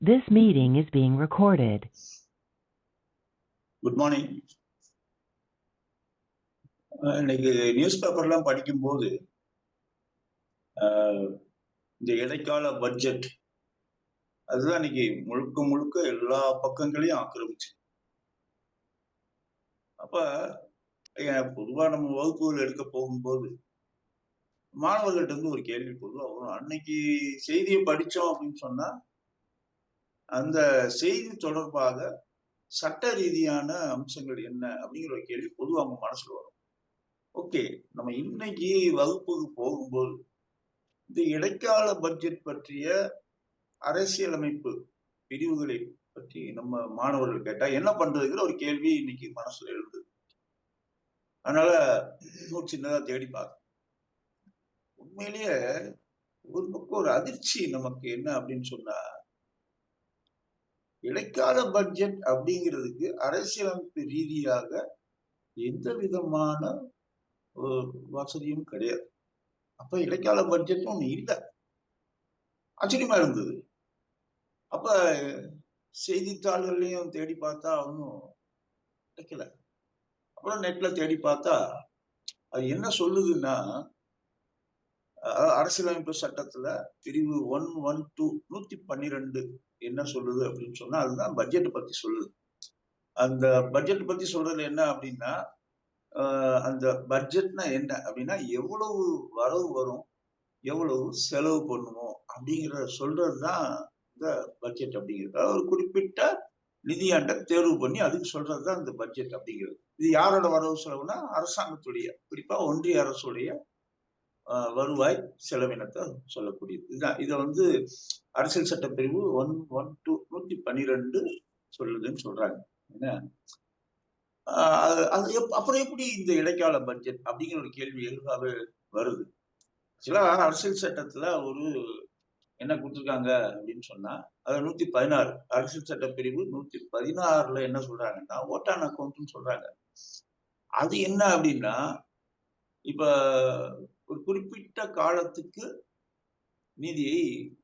This meeting is being recorded. Good morning. இன்னைக்கு news பேப்பர்லாம் படிக்கும்போது இந்த இடைக்கால பட்ஜெட் அதுதான் இன்னைக்கு முழுக்க முழுக்க எல்லா பக்கங்களையும் ஆக்கிரமிச்சு. அப்ப பொதுவா நம்ம வகுப்புகள் எடுக்க போகும்போது மாணவர்கள்ட்ட இருந்து ஒரு கேள்வி பொதுவா வரும். அன்னைக்கு செய்தியை படிச்சோம் அப்படின்னு சொன்னா அந்த செய்தி தொடர்பாக சட்ட ரீதியான அம்சங்கள் என்ன அப்படிங்கிற ஒரு கேள்வி பொதுவாக அவங்க மனசுல வரும். ஓகே, நம்ம இன்னைக்கு வகுப்புக்கு போகும்போது இந்த இடைக்கால பட்ஜெட் பற்றிய அரசியலமைப்பு பிரிவுகளை பற்றி நம்ம மாணவர்கள் கேட்டா என்ன பண்றதுங்கிற ஒரு கேள்வி இன்னைக்கு மனசுல எழுது. அதனால ஒரு சின்னதா தேடி பார்க்க உண்மையிலேயே ஒரு பக்கம் ஒரு அதிர்ச்சி நமக்கு என்ன அப்படின்னு சொன்னா, இடைக்கால பட்ஜெட் அப்படிங்கிறதுக்கு அரசியலமைப்பு ரீதியாக எந்த விதமான வசதியும் கிடையாது. அப்ப இடைக்கால பட்ஜெட்டும் ஒண்ணு இல்லை. ஆச்சரியமா இருந்தது. அப்ப செய்தித்தாள்கள்லயும் தேடி பார்த்தா ஒன்றும் கிடைக்கல. அப்புறம் நெட்ல தேடி பார்த்தா அது என்ன சொல்லுதுன்னா, அரசியலமைப்பு சட்டத்துல பிரிவு 112 112 என்ன சொல்லுது அப்படின்னு சொன்னா, அதுதான் பட்ஜெட் பத்தி சொல்லுது. அந்த பட்ஜெட் பத்தி சொல்றதுல என்ன அப்படின்னா, அந்த பட்ஜெட்னா என்ன அப்படின்னா எவ்வளவு வரவு வரும், எவ்வளவு செலவு பண்ணுவோம் அப்படிங்கிற சொல்றதுதான் இந்த பட்ஜெட் அப்படிங்கிறது. ஒரு குறிப்பிட்ட நிதியாண்டை தேர்வு பண்ணி அதுக்கு சொல்றதுதான் இந்த பட்ஜெட் அப்படிங்கிறது. இது யாரோட வரவு செலவுனா அரசாங்கத்துடைய, குறிப்பா ஒன்றிய அரசுடைய வருவாய் செலவினத்தை சொல்லக்கூடியது. இதுதான். இதை அரசியல் சட்ட பிரிவு 112 112 சொல்லுதுன்னு சொல்றாங்க. என்ன அப்புறம் எப்படி இந்த இடைக்கால பட்ஜெட் அப்படிங்கிற ஒரு கேள்வி எதுக்காக வருது? சில அரசியல் சட்டத்துல ஒரு என்ன கொடுத்துருக்காங்க அப்படின்னு சொன்னா, அது 116 அரசியல் சட்ட பிரிவு 116 என்ன சொல்றாங்கன்னா ஓட் ஆன் அக்கௌண்ட்னு சொல்றாங்க. அது என்ன அப்படின்னா, இப்ப ஒரு குறிப்பிட்ட காலத்துக்கு நிதியை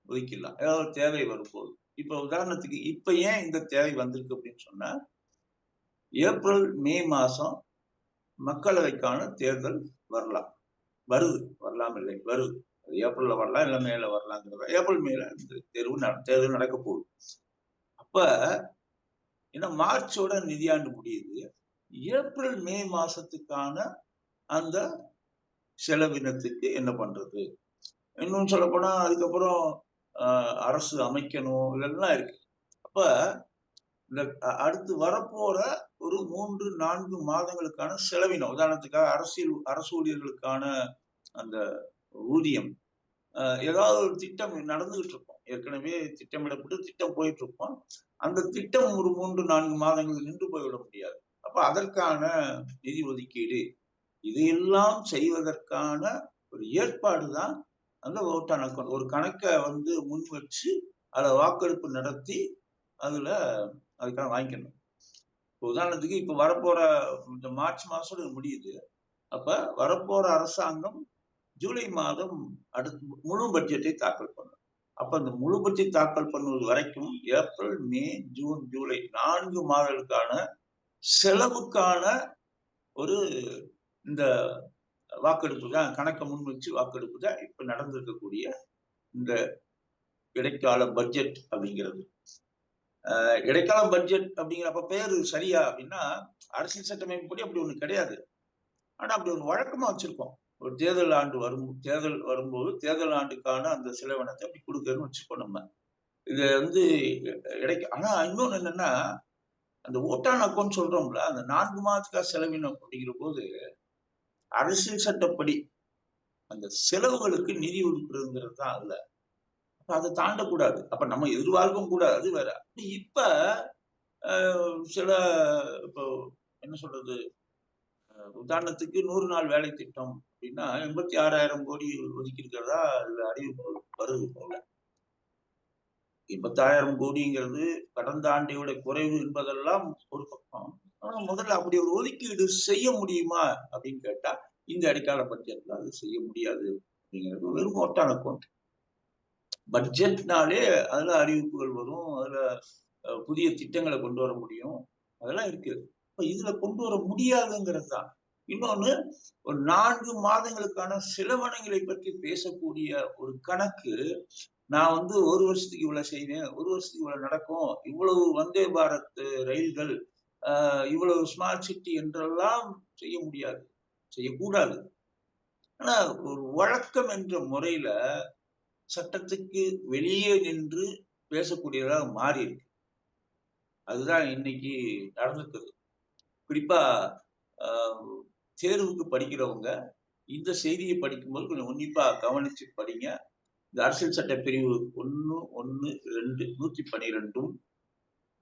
ஒதுக்கிடலாம், ஏதாவது தேவை வரும்போது. இப்ப உதாரணத்துக்கு இப்ப ஏன் இந்த தேவை வந்திருக்கு அப்படின்னு சொன்னா, ஏப்ரல் மே மாசம் மக்களவைக்கான தேர்தல் வரலாம், வருது, வரலாம் இல்லை வருது. ஏப்ரல்ல வரலாம் இல்ல மேல வரலாங்கிறத, ஏப்ரல் மேல தேர்தல் நடக்க போகுது. அப்ப ஏன்னா மார்ச்சோட நிதியாண்டு முடியுது, ஏப்ரல் மே மாசத்துக்கான அந்த செலவினத்துக்கு என்ன பண்றது? இன்னும் சொல்ல போனா அதுக்கப்புறம் அரசு அமைக்கணும், இதெல்லாம் இருக்கு. அப்ப இந்த அடுத்து வரப்போற ஒரு 3-4 மாதங்களுக்கான செலவினம், உதாரணத்துக்காக அரசு ஊழியர்களுக்கான அந்த ஊதியம், ஏதாவது ஒரு திட்டம் நடந்துகிட்டு இருக்கும், ஏற்கனவே திட்டமிடப்பட்டு திட்டம் போயிட்டு இருப்போம். அந்த திட்டம் ஒரு 3-4 மாதங்கள் நின்று போய்விட முடியாது. அப்ப அதற்கான நிதி ஒதுக்கீடு, இதையெல்லாம் செய்வதற்கான ஒரு ஏற்பாடு தான் அந்த ஓட் ஆன் அக்கௌண்ட். ஒரு கணக்கை முன் வச்சு அதை வாக்கெடுப்பு நடத்தி அதுக்கான வாங்கிக்கணும். உதாரணத்துக்கு இப்ப வரப்போற இந்த மார்ச் மாசம் முடியுது. அப்ப வரப்போற அரசாங்கம் ஜூலை மாதம் அடுத்து முழு பட்ஜெட்டை தாக்கல் பண்ணும். அப்ப அந்த முழு பட்ஜெட் தாக்கல் பண்ணுவது வரைக்கும் ஏப்ரல் மே ஜூன் ஜூலை 4 மாதங்களுக்கான செலவுக்கான ஒரு இந்த வாக்கெடுப்பு தான், கணக்கை முன் வச்சு வாக்கெடுப்பு தான் இப்ப நடந்திருக்கக்கூடிய இந்த இடைக்கால பட்ஜெட் அப்படிங்கிறது. இடைக்கால பட்ஜெட் அப்படிங்கிறப்ப பேரு சரியா அப்படின்னா, அரசியல் சட்டமைப்புப்படி அப்படி ஒண்ணு கிடையாது. ஆனா அப்படி ஒரு வழக்கமா வச்சிருக்கோம். ஒரு தேர்தல் வரும்போது தேர்தல் ஆண்டுக்கான அந்த செலவினத்தை அப்படி கொடுக்கறதுன்னு வச்சுக்கோ நம்ம. இது ஆனா இன்னொன்னு என்னன்னா, அந்த ஓட் ஆன் அக்கௌண்ட் சொல்றோம்ல, அந்த 4 மாதத்துக்காக செலவினம் அப்படிங்கிற போது அரசியல் சட்டப்படி அந்த செலவுகளுக்கு நிதி ஒதுக்குறதுங்கிறது தான் அல்ல. அப்ப அதை தாண்டக்கூடாது. அப்ப நம்ம எதிர்பார்க்கவும் கூடாது, அது வேற. இப்ப சில இப்போ என்ன சொல்றது, உதாரணத்துக்கு 100 நாள் வேலை திட்டம் அப்படின்னா 86,000 கோடி ஒதுக்கி இருக்கிறதா இதுல அறிவிப்பு வருது போல. 10,000 கோடிங்கிறது கடந்த ஆண்டையோட குறைவு என்பதெல்லாம் ஒரு பக்கம். ஆனா முதல்ல அப்படி ஒரு ஒதுக்கீடு செய்ய முடியுமா அப்படின்னு கேட்டா, இந்த இடைக்கால பட்ஜெட்ல அது செய்ய முடியாது அப்படிங்கிறது வெறும் ஓட் ஆன் அக்கௌண்ட். பட்ஜெட்னாலே அதுல அறிவிப்புகள் வரும். அதுல புதிய திட்டங்கள கொண்டு வர முடியும். அதெல்லாம் இருக்கு. இப்ப இதுல கொண்டு வர முடியாதுங்கிறது தான். இன்னொன்னு ஒரு 4 மாதங்களுக்கான செலவினங்களை பற்றி பேசக்கூடிய ஒரு கணக்கு, நான் வந்து 1 வருஷத்துக்கு இவ்வளவு செய்வேன், 1 வருஷத்துக்கு இவ்வளவு நடக்கும், இவ்வளவு வந்தே பாரத் ரயில்கள், இவ்வளவு ஸ்மார்ட் சிட்டி என்றெல்லாம் செய்ய முடியாது. செய்யக்கூடாது. ஆனா ஒரு வழக்கம் என்ற முறையில சட்டத்துக்கு வெளியே நின்று பேசக்கூடியதா மாறி இருக்கு. அதுதான் இன்னைக்கு நடந்திருக்குது. குறிப்பா அ தேர்வுக்கு படிக்கிறவங்க இந்த செய்திய படிக்கும்போது கொஞ்சம் உன்னிப்பா கவனிச்சு படிங்க. இந்த அரசியல் சட்ட பிரிவு 1, 1, 2 112ம்,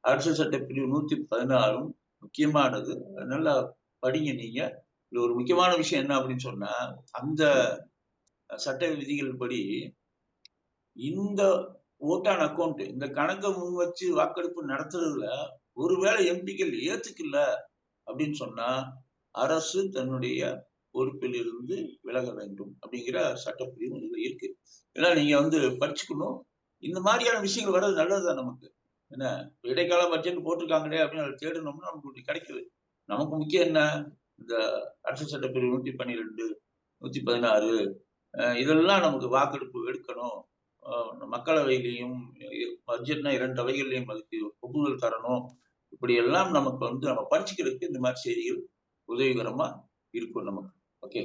அரசியல் சட்ட பிரிவு 116ம் முக்கியமானது. அது நல்லா படிங்க நீங்க. இதுல ஒரு முக்கியமான விஷயம் என்ன அப்படின்னு சொன்னா, அந்த சட்ட விதிகள் படி இந்த வோட் ஆன் அக்கவுண்ட் இந்த கணக்க முன் வச்சு வாக்கெடுப்பு நடத்துறதுல ஒருவேளை எம்பிக்கள் ஏத்துக்கல அப்படின்னு சொன்னா, அரசு தன்னுடைய பொறுப்பில் இருந்து விலக வேண்டும் அப்படிங்கிற சட்டப்பிரிவு இதுல இருக்கு. ஏன்னா நீங்க வந்து படிச்சுக்கணும். இந்த மாதிரியான விஷயங்கள் வர்றது நல்லதுதான் நமக்கு. என்ன இடைக்கால பட்ஜெட் போட்டிருக்காங்களே அப்படின்னு அதை தேடணும்னா நமக்கு ஒண்ணு கிடைக்குது. நமக்கு முக்கியம் என்ன? இந்த அரசியல் சட்டப்பிரிவு 112, 116 இதெல்லாம் நமக்கு வாக்கெடுப்பு எடுக்கணும். மக்களவையிலயும் பட்ஜெட்னா 2 அவைகள்லயும் அதுக்கு ஒப்புதல் தரணும். இப்படியெல்லாம் நமக்கு வந்து நம்ம படிச்சுக்கிறதுக்கு இந்த மாதிரி செய்திகள் உதவிகரமா இருக்கும் நமக்கு. ஓகே.